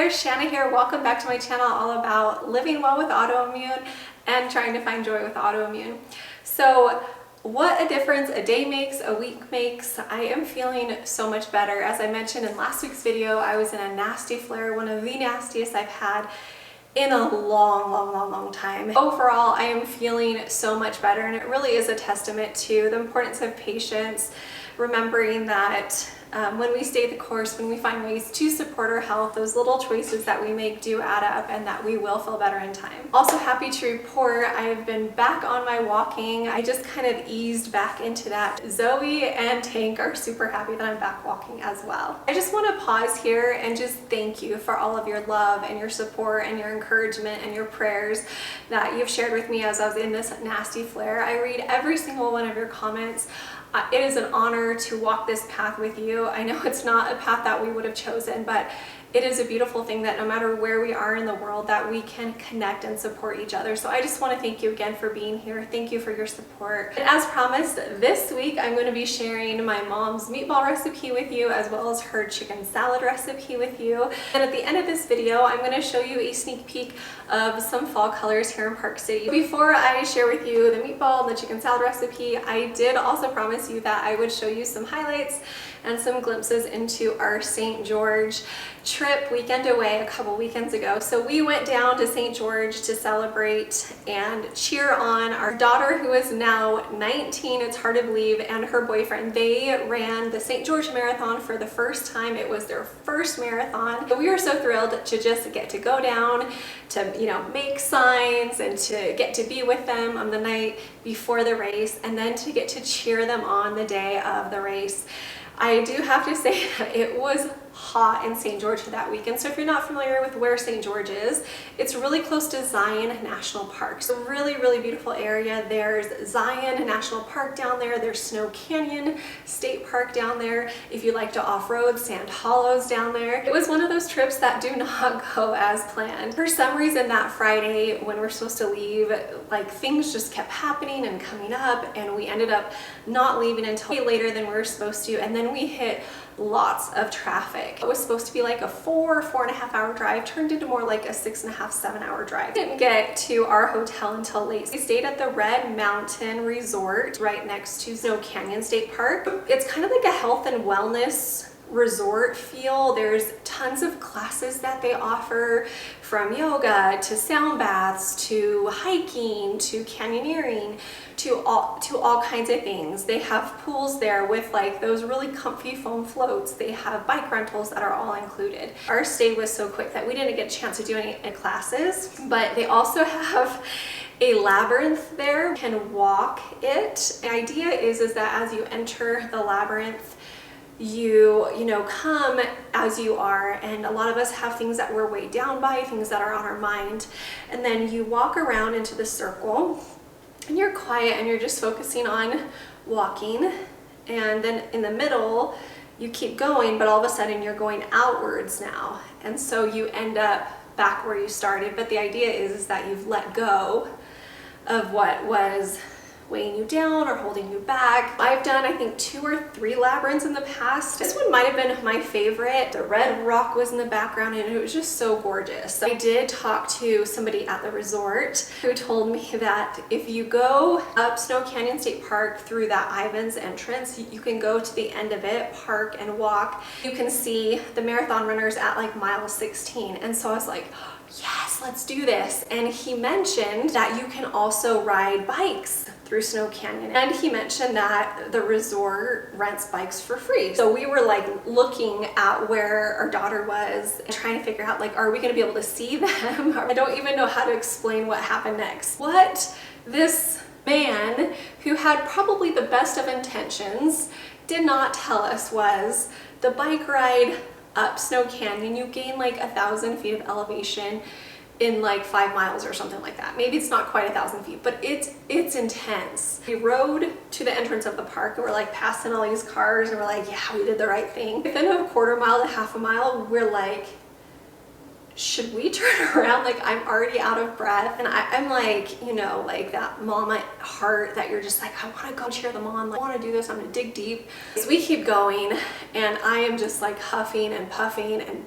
there, Shanna here. Welcome back to my channel all about living well with autoimmune and trying to find joy with autoimmune. So what a difference a day makes, a week makes. I am feeling so much better. As I mentioned in last week's video, I was in a nasty flare, one of the nastiest I've had in a long time. Overall, I am feeling so much better, and it really is a testament to the importance of patience, remembering that when we stay the course, when we find ways to support our health, those little choices that we make do add up and that we will feel better in time. Also happy to report I have been back on my walking. I just kind of eased back into that. Zoe and Tank are super happy that I'm back walking as well. I just want to pause here and just thank you for all of your love and your support and your encouragement and your prayers that you've shared with me as I was in this nasty flare. I read every single one of your comments. It is an honor to walk this path with you. I know it's not a path that we would have chosen, but it is a beautiful thing that no matter where we are in the world, that we can connect and support each other. So I just want to thank you again for being here. Thank you for your support. And as promised, this week I'm going to be sharing my mom's meatball recipe with you, as well as her chicken salad recipe with you. And at the end of this video, I'm going to show you a sneak peek of some fall colors here in Park City. Before I share with you the meatball and the chicken salad recipe, I did also promise you that I would show you some highlights and some glimpses into our St. George trip weekend away a couple weekends ago. So we went down to St. George to celebrate and cheer on our daughter, who is now 19, it's hard to believe, and her boyfriend. They ran the St. George Marathon for the first time. It was their first marathon. But we were so thrilled to just get to go down, to make signs and to get to be with them on the night before the race, and then to get to cheer them on the day of the race. I do have to say that it was hot in St. George that weekend. So if you're not familiar with where St. George is, it's really close to Zion National Park. So really beautiful area. There's Zion National Park down there. There's Snow Canyon State Park down there. If you like to off-road, Sand Hollows down there. It was one of those trips that do not go as planned. For some reason that Friday when we're supposed to leave, things just kept happening and coming up, and we ended up not leaving until way later than we were supposed to, and then we hit lots of traffic. It was supposed to be like a 4.5 hour drive, turned into more like a 6.5, 7 hour drive. We didn't get to our hotel until late. We stayed at the Red Mountain Resort right next to Snow Canyon State Park. It's kind of like a health and wellness resort feel. There's tons of classes that they offer, from yoga to sound baths to hiking to canyoneering to all kinds of things. They have pools there with those really comfy foam floats. They have bike rentals that are all included. Our stay was so quick that we didn't get a chance to do any classes, but they also have a labyrinth there. You can walk it. The idea is that as you enter the labyrinth, you come as you are, and a lot of us have things that we're weighed down by, things that are on our mind, and then you walk around into the circle and you're quiet and you're just focusing on walking, and then in the middle you keep going, but all of a sudden you're going outwards now, and so you end up back where you started. But the idea is that you've let go of what was weighing you down or holding you back. I've done, I think, 2 or 3 labyrinths in the past. This one might have been my favorite. The red rock was in the background and it was just so gorgeous. I did talk to somebody at the resort who told me that if you go up Snow Canyon State Park through that Ivans entrance, you can go to the end of it, park and walk. You can see the marathon runners at mile 16. And so I was like, yes, let's do this. And he mentioned that you can also ride bikes through Snow Canyon, and he mentioned that the resort rents bikes for free. So we were looking at where our daughter was and trying to figure out are we going to be able to see them? I don't even know how to explain what happened next. What this man, who had probably the best of intentions, did not tell us was the bike ride up Snow Canyon, you gain 1,000 feet of elevation in 5 miles or something like that. Maybe it's not quite 1,000 feet, but it's intense. We rode to the entrance of the park and we're passing all these cars and we're yeah, we did the right thing. Within a quarter mile to half a mile, we're should we turn around? I'm already out of breath, and I'm that mama heart that you're just I want to go cheer them on. I want to do this. I'm gonna dig deep. So we keep going, and I am just huffing and puffing and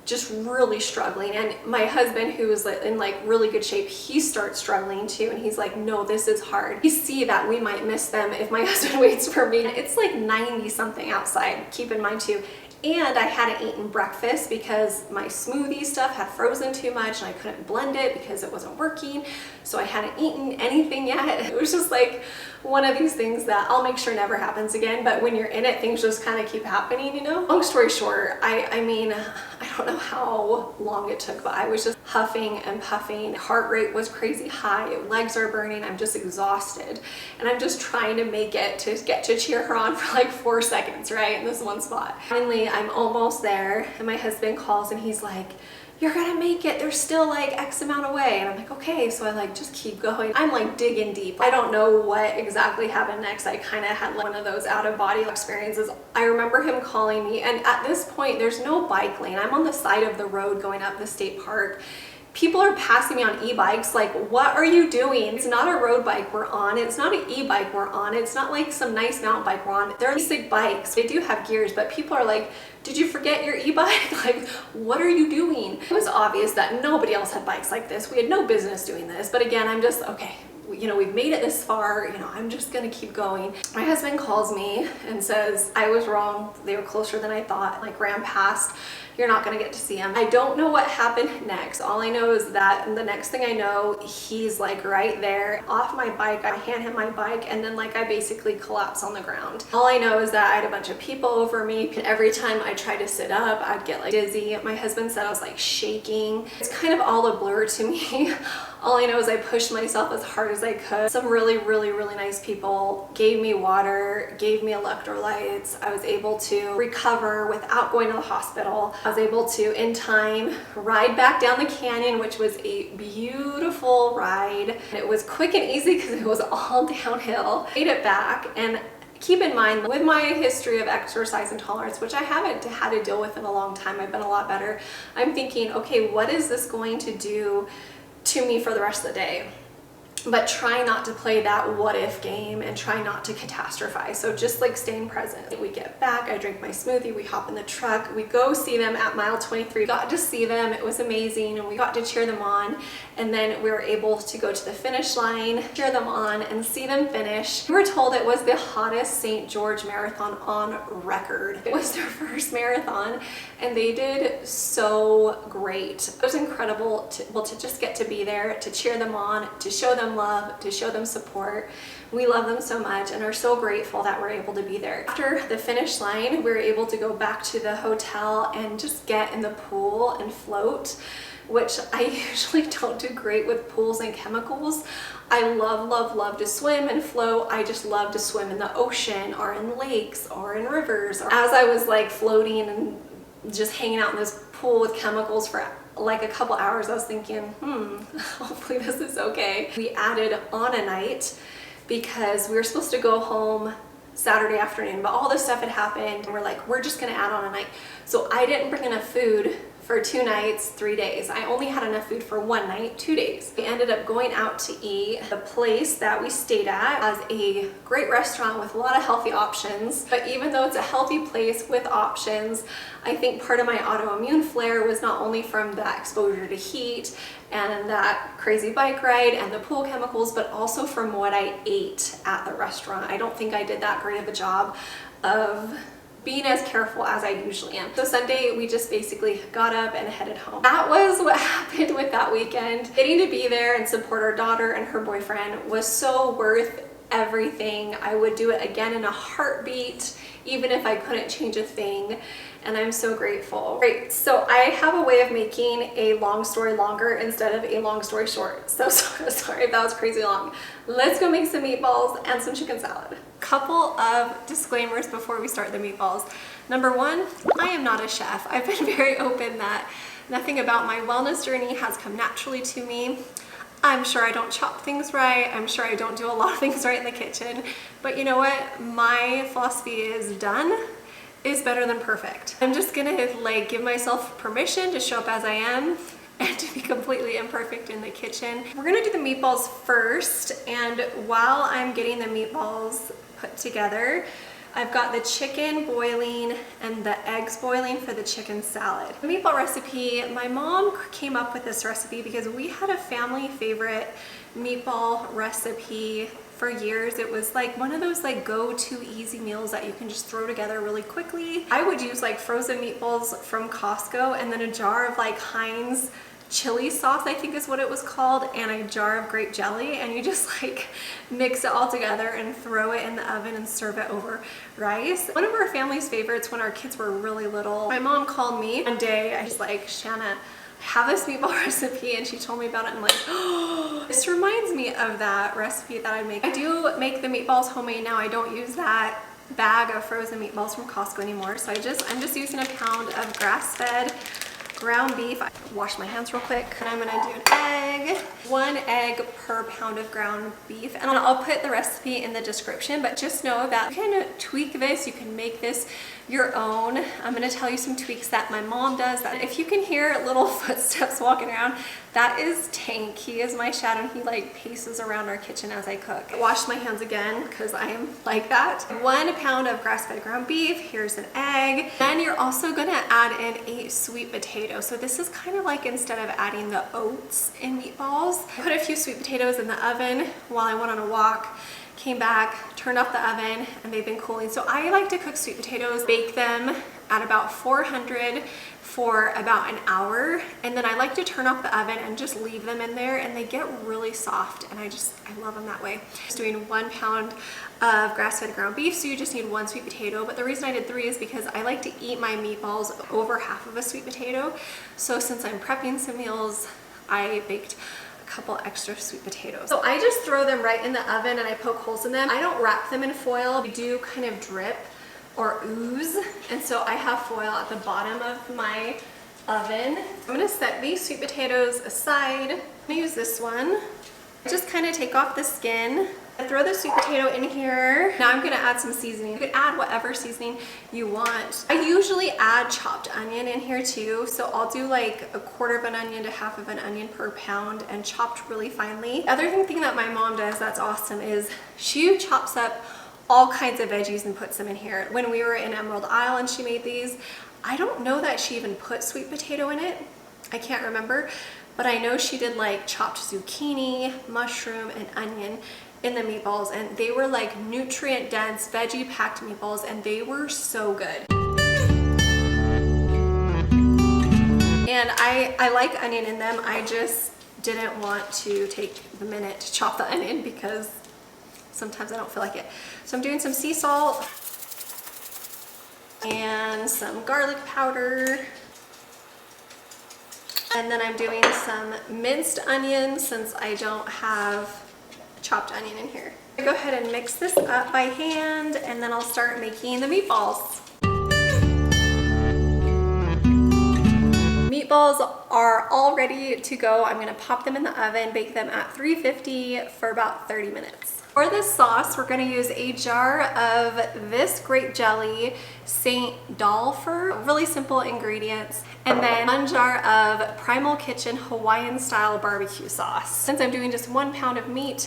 just really struggling. And my husband, who is in like really good shape, he starts struggling too. And he's like, no, this is hard. We see that we might miss them if my husband waits for me. It's like 90 something outside, keep in mind too. And I hadn't eaten breakfast because my smoothie stuff had frozen too much and I couldn't blend it because it wasn't working. So I hadn't eaten anything yet. It was just like one of these things that I'll make sure never happens again. But when you're in it, things just kind of keep happening, you know? Long story short, I mean, I don't know how long it took, but I was just huffing and puffing. Heart rate was crazy high. Legs are burning. I'm just exhausted. And I'm just trying to make it to get to cheer her on for like 4 seconds, right? In this one spot. Finally, I'm almost there and my husband calls and he's like, you're gonna make it. There's still like X amount away. And I'm like, okay. So I like just keep going. I'm like digging deep. I don't know what exactly happened next. I kind of had like one of those out of body experiences. I remember him calling me, and at this point there's no bike lane. I'm on the side of the road going up the state park. People are passing me on e-bikes. Like, what are you doing? It's not a road bike we're on. It's not an e-bike we're on. It's not like some nice mountain bike we're on. They're basic bikes. They do have gears, but people are like, did you forget your e-bike? Like, what are you doing? It was obvious that nobody else had bikes like this. We had no business doing this. But again, I'm just, okay, you know, we've made it this far, you know, I'm just gonna keep going. My husband calls me and says, I was wrong. They were closer than I thought, like ran past. You're not gonna get to see him. I don't know what happened next. All I know is that the next thing I know, he's like right there off my bike. I hand him my bike and then like I basically collapse on the ground. All I know is that I had a bunch of people over me. Every time I tried to sit up, I'd get like dizzy. My husband said I was like shaking. It's kind of all a blur to me. All I know is I pushed myself as hard as I could. Some really nice people gave me water, gave me electrolytes. I was able to recover without going to the hospital. I was able to, in time, ride back down the canyon, which was a beautiful ride. It was quick and easy because it was all downhill. Made it back, and keep in mind, with my history of exercise intolerance, which I haven't had to deal with in a long time, I've been a lot better. I'm thinking, okay, what is this going to do to me for the rest of the day? But try not to play that what if game and try not to catastrophize. So just like staying present. We get back, I drink my smoothie, we hop in the truck, we go see them at mile 23. Got to see them, it was amazing, and we got to cheer them on. And then we were able to go to the finish line, cheer them on, and see them finish. We were told it was the hottest St. George marathon on record. It was their first marathon, and they did so great. It was incredible to just get to be there, to cheer them on, to show them love, to show them support. We love them so much and are so grateful that we're able to be there. After the finish line, we were able to go back to the hotel and just get in the pool and float, which I usually don't do great with pools and chemicals. I love to swim and float. I just love to swim in the ocean or in lakes or in rivers. As I was like floating and just hanging out in this pool with chemicals for like a couple hours, I was thinking, hopefully this is okay. We added on a night because we were supposed to go home Saturday afternoon, but all this stuff had happened and we're like, we're just gonna add on a night. So I didn't bring enough food for 2 nights, 3 days. I only had enough food for 1 night, 2 days. We ended up going out to eat. The place that we stayed at has a great restaurant with a lot of healthy options, but even though it's a healthy place with options, I think part of my autoimmune flare was not only from that exposure to heat and that crazy bike ride and the pool chemicals, but also from what I ate at the restaurant. I don't think I did that great of a job of being as careful as I usually am. So Sunday, we just basically got up and headed home. That was what happened with that weekend. Getting to be there and support our daughter and her boyfriend was so worth everything. I would do it again in a heartbeat, even if I couldn't change a thing. And I'm so grateful. Great, so I have a way of making a long story longer instead of a long story short. So sorry if that was crazy long. Let's go make some meatballs and some chicken salad. Couple of disclaimers before we start the meatballs. Number one, I am not a chef. I've been very open that nothing about my wellness journey has come naturally to me. I'm sure I don't chop things right. I'm sure I don't do a lot of things right in the kitchen. But you know what? My philosophy is done is better than perfect. I'm just gonna like give myself permission to show up as I am and to be completely imperfect in the kitchen. We're gonna do the meatballs first, and while I'm getting the meatballs put together, I've got the chicken boiling and the eggs boiling for the chicken salad. The meatball recipe, my mom came up with this recipe because we had a family favorite meatball recipe for years. It was like one of those like go-to easy meals that you can just throw together really quickly. I would use like frozen meatballs from Costco and then a jar of like Heinz chili sauce, I think is what it was called, and a jar of grape jelly, and you just like mix it all together and throw it in the oven and serve it over rice. One of our family's favorites when our kids were really little. My mom called me one day. I was like, Shanna, I have this meatball recipe, and she told me about it. And I'm like, oh, this reminds me of that recipe that I make. I do make the meatballs homemade now. I don't use that bag of frozen meatballs from Costco anymore. So I'm just using a pound of grass-fed ground beef. I wash my hands real quick, and I'm gonna do an egg. 1 egg per pound of ground beef, and I'll put the recipe in the description, but just know that you can tweak this, you can make this your own. I'm gonna tell you some tweaks that my mom does. That if you can hear little footsteps walking around, that is Tank. He is my shadow, and he like paces around our kitchen as I cook. I wash my hands again because I am like that. 1 pound of grass-fed ground beef. Here's an egg. Then you're also gonna add in a sweet potato. So this is kind of like instead of adding the oats in meatballs, I put a few sweet potatoes in the oven while I went on a walk. Came back, turned off the oven, and they've been cooling. So I like to cook sweet potatoes, bake them at about 400 for about an hour, and then I like to turn off the oven and just leave them in there, and they get really soft, and I love them that way. Just doing 1 pound of grass-fed ground beef, so you just need 1 sweet potato, but the reason I did 3 is because I like to eat my meatballs over half of a sweet potato. So since I'm prepping some meals, I baked couple extra sweet potatoes. So I just throw them right in the oven and I poke holes in them. I don't wrap them in foil. They do kind of drip or ooze, and so I have foil at the bottom of my oven. I'm gonna set these sweet potatoes aside. I'm gonna use this one. Just kind of take off the skin. I throw the sweet potato in here. Now I'm gonna add some seasoning. You can add whatever seasoning you want. I usually add chopped onion in here too, so I'll do like 1/4 of an onion to 1/2 of an onion per pound and chopped really finely. The other thing that my mom does that's awesome is she chops up all kinds of veggies and puts them in here. When we were in Emerald Isle and she made these, I don't know that she even put sweet potato in it. I can't remember, but I know she did like chopped zucchini, mushroom, and onion in the meatballs, and they were like nutrient dense, veggie packed meatballs, and they were so good. And I like onion in them. I just didn't want to take the minute to chop the onion because sometimes I don't feel like it. So I'm doing some sea salt and some garlic powder. And then I'm doing some minced onion since I don't have chopped onion in here. I go ahead and mix this up by hand, and then I'll start making the meatballs. Meatballs are all ready to go. I'm gonna pop them in the oven, bake them at 350 for about 30 minutes. For this sauce, we're gonna use a jar of this grape jelly, St. Dalfer, really simple ingredients, and then 1 jar of Primal Kitchen Hawaiian style barbecue sauce. Since I'm doing just 1 pound of meat,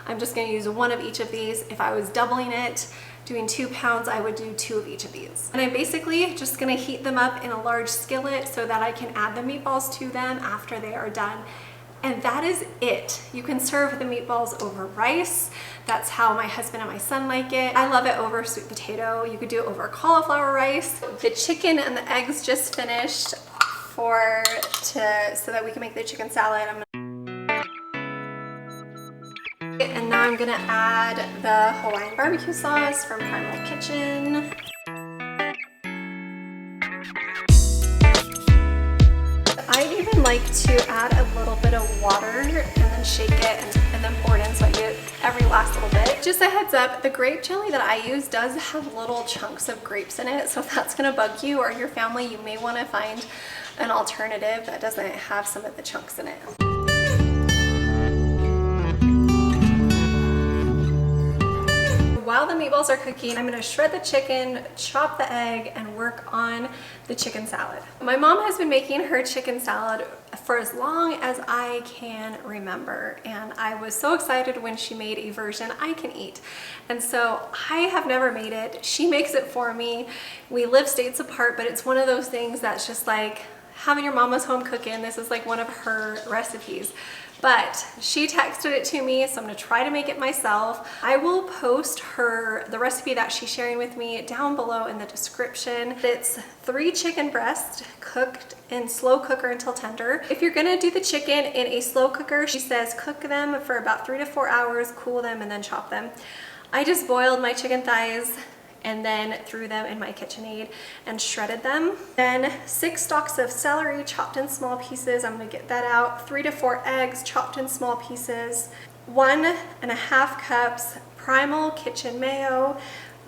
I'm just gonna use 1 of each of these. If I was doubling it, doing 2 pounds, I would do 2 of each of these. And I'm basically just gonna heat them up in a large skillet so that I can add the meatballs to them after they are done. And that is it. You can serve the meatballs over rice. That's how my husband and my son like it. I love it over sweet potato. You could do it over cauliflower rice. The chicken and the eggs just finished so that we can make the chicken salad. And now I'm gonna add the Hawaiian barbecue sauce from Primal Kitchen. I even like to add a little bit of water and then shake it and then pour it in so I get every last little bit. Just a heads up, the grape jelly that I use does have little chunks of grapes in it, so if that's gonna bug you or your family, you may wanna find an alternative that doesn't have some of the chunks in it. While the meatballs are cooking, I'm gonna shred the chicken, chop the egg, and work on the chicken salad. My mom has been making her chicken salad for as long as I can remember, and I was so excited when she made a version I can eat. And so I have never made it. She makes it for me. We live states apart, but it's one of those things that's just like having your mama's home cooking. This is like one of her recipes. But she texted it to me, so I'm gonna try to make it myself. I will post the recipe that she's sharing with me down below in the description. It's 3 chicken breasts cooked in slow cooker until tender. If you're gonna do the chicken in a slow cooker, she says cook them for about 3 to 4 hours, cool them, and then chop them. I just boiled my chicken thighs and then threw them in my KitchenAid and shredded them. Then 6 stalks of celery chopped in small pieces. I'm gonna get that out. 3 to 4 eggs chopped in small pieces. 1.5 cups Primal Kitchen mayo.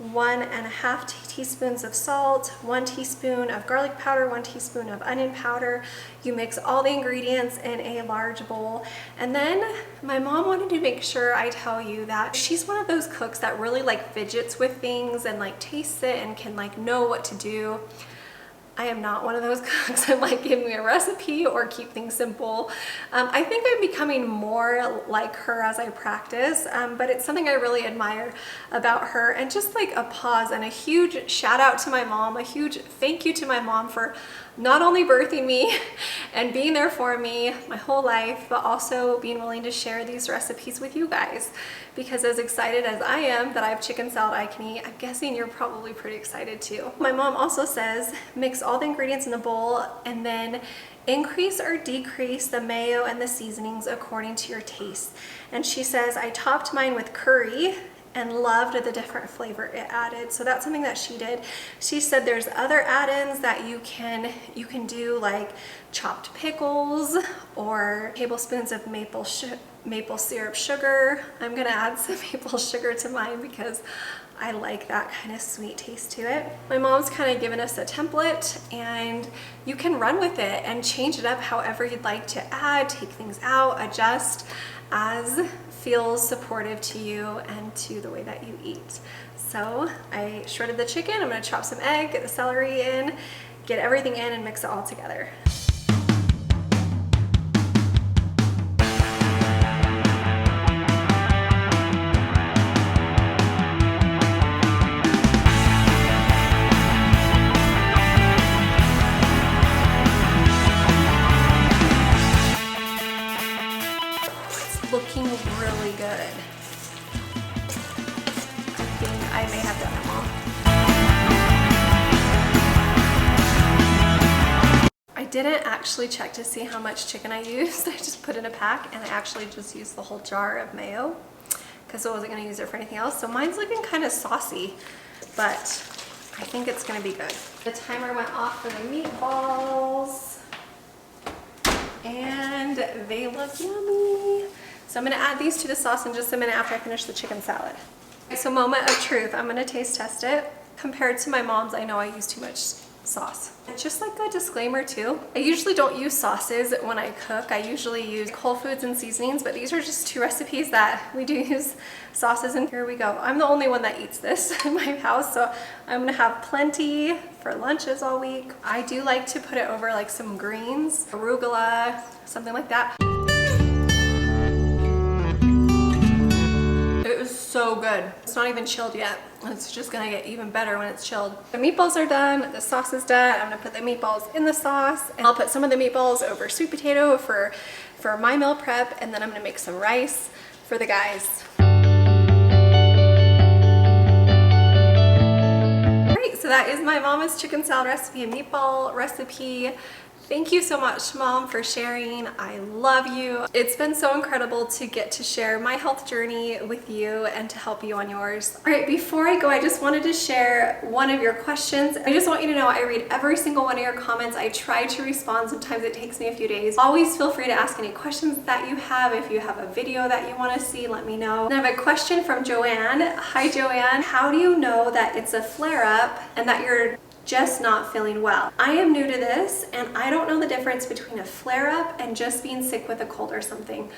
1.5 teaspoons of salt, 1 teaspoon of garlic powder, 1 teaspoon of onion powder. You mix all the ingredients in a large bowl. And then my mom wanted to make sure I tell you that she's one of those cooks that really like fidgets with things and like tastes it and can like know what to do. I am not one of those cooks. I'm like, give me a recipe or keep things simple. I think I'm becoming more like her as I practice, but it's something I really admire about her. And just like a pause and a huge shout out to my mom, a huge thank you to my mom for not only birthing me and being there for me my whole life, but also being willing to share these recipes with you guys. Because as excited as I am that I have chicken salad I can eat, I'm guessing you're probably pretty excited too. My mom also says mix all the ingredients in the bowl and then increase or decrease the mayo and the seasonings according to your taste. And she says I topped mine with curry and loved the different flavor it added. So that's something that she did. She said there's other add-ins that you can do, like chopped pickles or tablespoons of maple syrup sugar. I'm gonna add some maple sugar to mine because I like that kind of sweet taste to it. My mom's kind of given us a template and you can run with it and change it up however you'd like to add, take things out, adjust as feels supportive to you and to the way that you eat. So I shredded the chicken. I'm gonna chop some egg, get the celery in, get everything in and mix it all together. Looking really good. I think I may have done it all. I didn't actually check to see how much chicken I used. I just put in a pack and I actually just used the whole jar of mayo because I wasn't going to use it for anything else. So mine's looking kind of saucy, but I think it's going to be good. The timer went off for the meatballs and they look yummy. So I'm gonna add these to the sauce in just a minute after I finish the chicken salad. So moment of truth, I'm gonna taste test it. Compared to my mom's, I know I use too much sauce. And just like a disclaimer too, I usually don't use sauces when I cook. I usually use Whole Foods and seasonings, but these are just 2 recipes that we do use sauces in. Here we go. I'm the only one that eats this in my house, so I'm gonna have plenty for lunches all week. I do like to put it over like some greens, arugula, something like that. It was so good. It's not even chilled yet. It's just gonna get even better when it's chilled. The meatballs are done, the sauce is done. I'm gonna put the meatballs in the sauce and I'll put some of the meatballs over sweet potato for my meal prep, and then I'm gonna make some rice for the guys. Great, so that is my mama's chicken salad recipe and meatball recipe. Thank you so much, Mom, for sharing. I love you. It's been so incredible to get to share my health journey with you and to help you on yours. All right, before I go, I just wanted to share one of your questions. I just want you to know I read every single one of your comments. I try to respond. Sometimes it takes me a few days. Always feel free to ask any questions that you have. If you have a video that you want to see, let me know. And I have a question from Joanne. Hi, Joanne. How do you know that it's a flare-up and that you're just not feeling well? I am new to this and I don't know the difference between a flare-up and just being sick with a cold or something.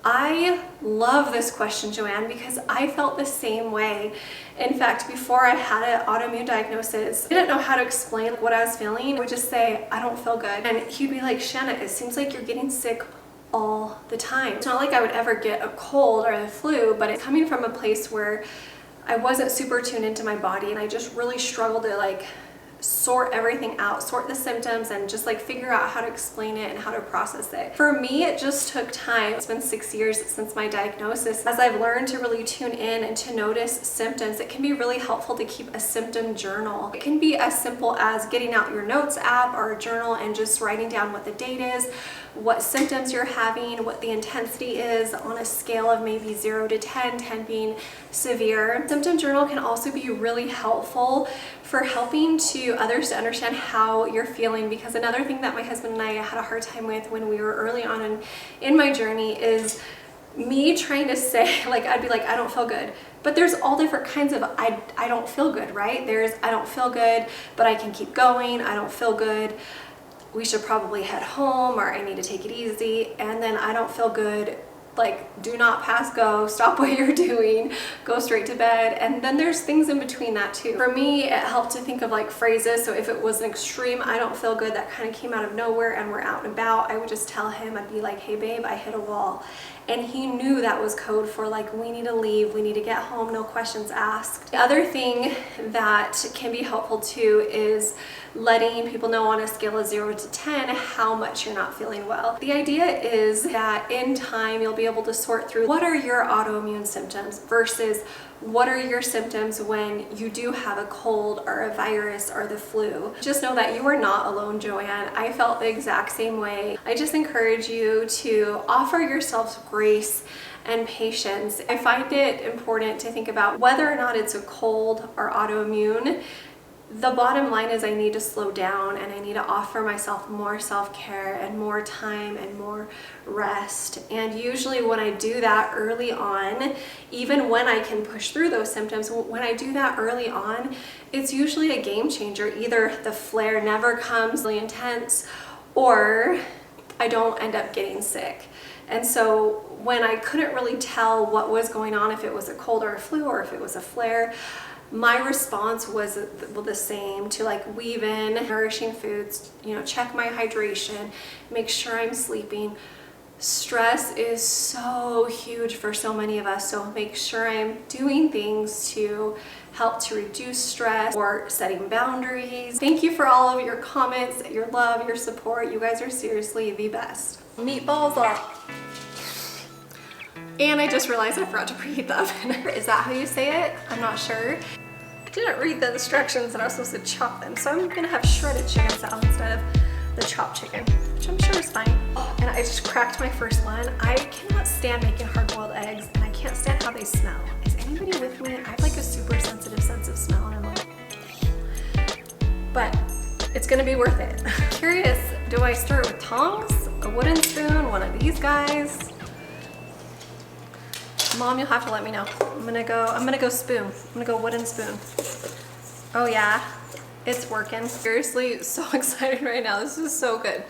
I love this question, Joanne, because I felt the same way. In fact, before I had an autoimmune diagnosis, I didn't know how to explain what I was feeling. I would just say, I don't feel good. And he'd be like, Shanna, it seems like you're getting sick all the time. It's not like I would ever get a cold or the flu, but it's coming from a place where I wasn't super tuned into my body, and I just really struggled to like sort everything out, sort the symptoms, and just like figure out how to explain it and how to process it. For me, it just took time. It's been 6 years since my diagnosis. As I've learned to really tune in and to notice symptoms, it can be really helpful to keep a symptom journal. It can be as simple as getting out your notes app or a journal and just writing down what the date is, what symptoms you're having, what the intensity is on a scale of maybe 0 to 10, 10 being severe. Symptom journal can also be really helpful for helping others to understand how you're feeling, because another thing that my husband and I had a hard time with when we were early on in my journey is me trying to say, like, I'd be like, I don't feel good. But there's all different kinds of I don't feel good, right? There's I don't feel good, but I can keep going. I don't feel good. We should probably head home, or I need to take it easy. And then I don't feel good, like, do not pass go, stop what you're doing, go straight to bed. And then there's things in between that too. For me, it helped to think of like phrases. So if it was an extreme I don't feel good that kind of came out of nowhere and we're out and about, I would just tell him, I'd be like, hey babe, I hit a wall. And he knew that was code for like, we need to leave, we need to get home, no questions asked. The other thing that can be helpful too is letting people know on a scale of 0 to 10 how much you're not feeling well. The idea is that in time you'll be able to sort through what are your autoimmune symptoms versus what are your symptoms when you do have a cold or a virus or the flu. Just know that you are not alone, Joanne. I felt the exact same way. I just encourage you to offer yourselves grace and patience. I find it important to think about whether or not it's a cold or autoimmune. The bottom line is I need to slow down, and I need to offer myself more self-care and more time and more rest. And usually when I do that early on, even when I can push through those symptoms, when I do that early on, it's usually a game changer. Either the flare never comes really intense, or I don't end up getting sick. And so when I couldn't really tell what was going on, if it was a cold or a flu or if it was a flare, my response was the same, to like weave in nourishing foods, check my hydration, make sure I'm sleeping. Stress is so huge for so many of us, so make sure I'm doing things to help to reduce stress or setting boundaries. Thank you for all of your comments, your love, your support. You guys are seriously the best. Meatballs are... And I just realized I forgot to preheat the oven. Is that how you say it? I'm not sure. I didn't read the instructions that I was supposed to chop them, so I'm gonna have shredded chicken salad instead of the chopped chicken, which I'm sure is fine. And I just cracked my first one. I cannot stand making hard-boiled eggs, and I can't stand how they smell. Is anybody with me? I have like a super sensitive sense of smell, and I'm like, but it's gonna be worth it. Curious, do I stir it with tongs, a wooden spoon, one of these guys? Mom, you'll have to let me know. I'm gonna go spoon. I'm gonna go wooden spoon. Oh yeah, it's working. Seriously, so excited right now. This is so good.